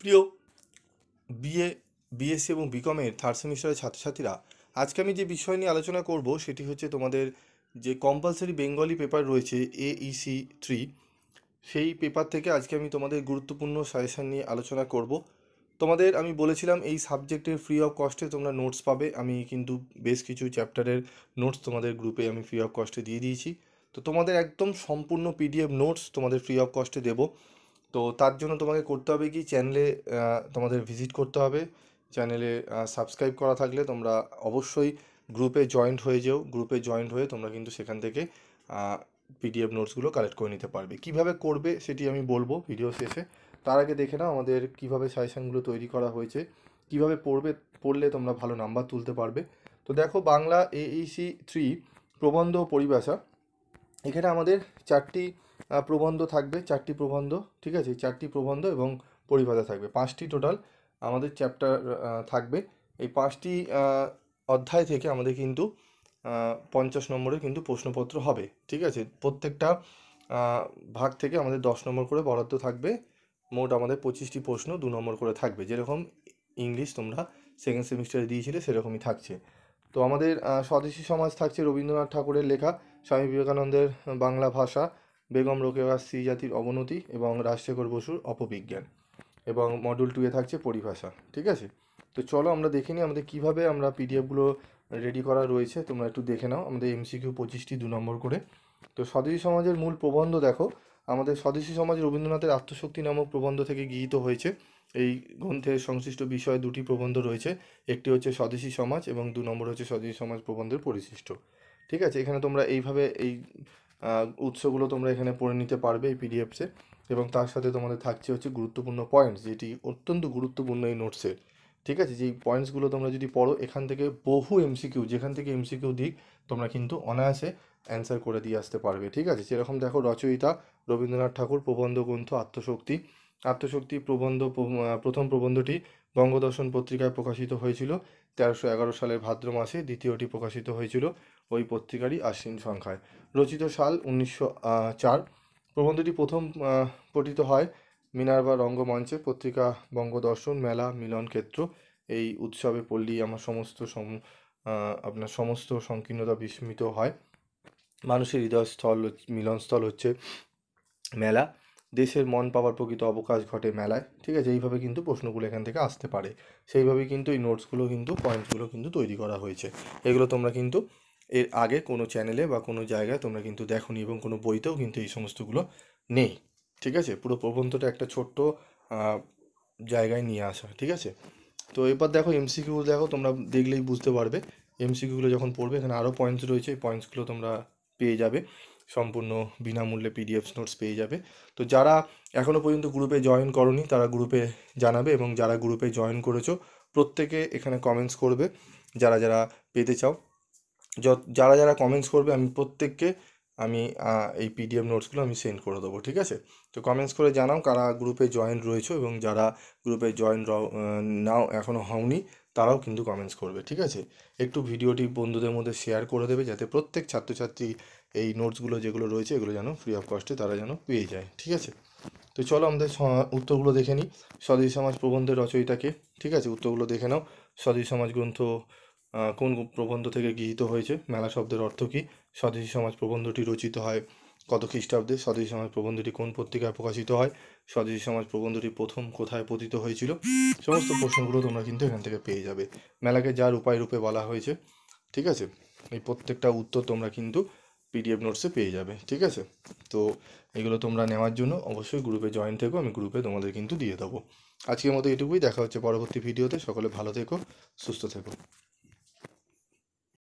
প্রিয় BA BSc এবং বিকমের third সেমিস্টারের ছাত্রছাত্রীরা, আজকে আমি যে বিষয় নিয়ে আলোচনা করব সেটি হচ্ছে তোমাদের যে কম্পালসারি বেঙ্গলি পেপার রয়েছে AEC 3, সেই পেপার থেকে আজকে আমি তোমাদের গুরুত্বপূর্ণ সাজেশান নিয়ে আলোচনা করব। তোমাদের আমি বলেছিলাম এই সাবজেক্টের ফ্রি অফ কস্টে তোমরা নোটস পাবে। আমি কিন্তু বেশ কিছু চ্যাপ্টারের নোটস তোমাদের গ্রুপে আমি ফ্রি অফ কস্টে দিয়ে দিয়েছি। তো তোমাদের একদম সম্পূর্ণ PDF নোটস তোমাদের ফ্রি অফ কস্টে দেবো। তো তার জন্য তোমাকে করতে হবে কি, চ্যানেলে তোমাদের ভিজিট করতে হবে। চ্যানেলে সাবস্ক্রাইব করা থাকলে তোমরা অবশ্যই গ্রুপে জয়েন্ট হয়ে যেও। গ্রুপে জয়েন্ট হয়ে তোমরা কিন্তু সেখান থেকে PDF নোটসগুলো কালেক্ট করে নিতে পারবে। কিভাবে করবে সেটি আমি বলবো ভিডিও শেষে। তার আগে দেখে নাও আমাদের কিভাবে সাজেশানগুলো তৈরি করা হয়েছে, কিভাবে পড়লে তোমরা ভালো নাম্বার তুলতে পারবে। তো দেখো, বাংলা AEC 3 প্রবন্ধ ও পরিভাষা, এখানে আমাদের চারটি প্রবন্ধ থাকবে, চারটি প্রবন্ধ, ঠিক আছে, চারটি প্রবন্ধ এবং পরিভাষা থাকবে, 5টি টোটাল আমাদের চ্যাপ্টার থাকবে। এই 5টি অধ্যায় থেকে আমাদের কিন্তু 50 নম্বরের কিন্তু প্রশ্নপত্র হবে, ঠিক আছে। প্রত্যেকটা ভাগ থেকে আমাদের 10 নম্বর করে বরাদ্দ থাকবে। মোট আমাদের 25টি প্রশ্ন 2 নম্বর করে থাকবে, যেরকম ইংলিশ তোমরা সেকেন্ড সেমিস্টারে দিয়েছিলে সেরকমই থাকছে। তো আমাদের স্বদেশী সমাজ থাকছে রবীন্দ্রনাথ ঠাকুরের লেখা, স্বামী বিবেকানন্দের বাংলা ভাষা, বেগম রোকেয়া স্ত্রী জাতির অবনতি এবং রাজশেখর বসুর অপবিজ্ঞান, এবং মডিউল 2-এ থাকছে পরিভাষা, ঠিক আছে। তো চলো আমরা দেখে নিই আমাদের কীভাবে আমরা PDFগুলো রেডি করা রয়েছে। তোমরা একটু দেখে নাও। আমাদের MCQ 25টি 2 নম্বর করে। তো স্বদেশী সমাজের মূল প্রবন্ধ দেখো, আমাদের স্বদেশী সমাজ রবীন্দ্রনাথের আত্মশক্তি নামক প্রবন্ধ থেকে গৃহীত হয়েছে। এই গ্রন্থের সংশ্লিষ্ট বিষয়ে 2টি প্রবন্ধ রয়েছে, একটি হচ্ছে স্বদেশী সমাজ এবং 2 নম্বর হচ্ছে স্বদেশী সমাজ প্রবন্ধের পরিশিষ্ট, ঠিক আছে। এখানে তোমরা এইভাবে এই উৎসগুলো তোমরা এখানে পড়ে নিতে পারবে এই PDFসে, এবং তার সাথে তোমাদের থাকছে হচ্ছে গুরুত্বপূর্ণ পয়েন্টস, যেটি অত্যন্ত গুরুত্বপূর্ণ এই নোটসের, ঠিক আছে। যেই পয়েন্টসগুলো তোমরা যদি পড়ো, এখান থেকে বহু MCQ, যেখান থেকে MCQ দিক তোমরা কিন্তু অনায়াসে অ্যান্সার করে দিয়ে আসতে পারবে, ঠিক আছে। যেরকম দেখো, রচয়িতা রবীন্দ্রনাথ ঠাকুর, প্রবন্ধ গ্রন্থ আত্মশক্তি। আত্মশক্তি প্রবন্ধ, প্রথম প্রবন্ধটি বঙ্গদর্শন পত্রিকায় প্রকাশিত হয়েছিল 1311 সালের ভাদ্র মাসে। দ্বিতীয়টি প্রকাশিত হয়েছিল ওই পত্রিকারই আশ্বিন সংখ্যায়। রচিত সাল 1904। প্রবন্ধটি প্রথম পঠিত হয় মিনার্ভা রঙ্গমঞ্চে, পত্রিকা বঙ্গদর্শন, মেলা, মিলন ক্ষেত্র। এই উৎসবে পল্লী আমার আপনার সমস্ত সংকীর্ণতা বিস্মিত হয়। মানুষের হৃদয়স্থল, মিলনস্থল হচ্ছে মেলা। দেশের মন পাওয়ার প্রকৃত অবকাশ ঘটে মেলায়, ঠিক আছে। এইভাবে কিন্তু প্রশ্নগুলো এখান থেকে আসতে পারে। সেইভাবেই কিন্তু এই নোটসগুলো কিন্তু পয়েন্টসগুলো কিন্তু তৈরি করা হয়েছে। এগুলো তোমরা কিন্তু এর আগে কোনো চ্যানেলে বা কোনো জায়গায় তোমরা কিন্তু দেখোনি, এবং কোনো বইতেও কিন্তু এই সমস্তগুলো নেই, ঠিক আছে। পুরো প্রবন্ধটা একটা ছোট্ট জায়গায় নিয়ে আসা, ঠিক আছে। তো এবার দেখো MCQ দেখো, তোমরা দেখলেই বুঝতে পারবে। MCQগুলো যখন পড়বে, এখানে আরও পয়েন্টস রয়েছে, এই পয়েন্টসগুলো তোমরা পেয়ে যাবে সম্পূর্ণ বিনামূল্যে PDF নোটস পেয়ে যাবে। তো যারা এখনও পর্যন্ত গ্রুপে জয়েন করনি তারা গ্রুপে জানাবে, এবং যারা গ্রুপে জয়েন করেছো প্রত্যেকে এখানে কমেন্টস করবে। যারা যারা পেতে চাও, যারা যারা কমেন্টস করবে আমি প্রত্যেককে এই PDF নোটসগুলো আমি সেন্ড করে দেবো, ঠিক আছে। তো কমেন্টস করে জানাও কারা গ্রুপে জয়েন রয়েছো, এবং যারা গ্রুপে জয়েন নাও এখনও হওনি তারাও কিন্তু কমেন্টস করবে, ঠিক আছে। একটু ভিডিওটি বন্ধুদের মধ্যে শেয়ার করে দেবে, যাতে প্রত্যেক ছাত্রছাত্রী এই নোটসগুলো যেগুলো রয়েছে এগুলো যেন ফ্রি অফ কস্টে তারা যেন পেয়ে যায়, ঠিক আছে। তো চলো আমাদের উত্তরগুলো দেখে নিই। স্বদেশী সমাজ প্রবন্ধের রচয়িতাকে, ঠিক আছে, উত্তরগুলো দেখে নাও। স্বদেশী সমাজ গ্রন্থ কোন প্রবন্ধ থেকে গৃহীত হয়েছে? মেলা শব্দের অর্থ কী? স্বদেশী সমাজ প্রবন্ধটি রচিত হয় কত খ্রিস্টাব্দে? স্বদেশী সমাজ প্রবন্ধটি কোন পত্রিকায় প্রকাশিত হয়? স্বদেশী সমাজ প্রবন্ধটি প্রথম কোথায় পতিত হয়েছিল? সমস্ত প্রশ্নগুলো তোমরা কিন্তু এখান থেকে পেয়ে যাবে। মেলাকে যার উপায় রূপে বলা হয়েছে, ঠিক আছে। এই প্রত্যেকটা উত্তর তোমরা কিন্তু PDF নোটসে পেয়ে যাবে, ঠিক আছে। তো এগুলো তোমরা নেওয়ার জন্য অবশ্যই গ্রুপে জয়েন থেকো, আমি গ্রুপে তোমাদের কিন্তু দিয়ে দেবো। আজকের মতো এটুকুই, দেখা হচ্ছে পরবর্তী ভিডিওতে। সকলে ভালো থেকো, সুস্থ থেকো।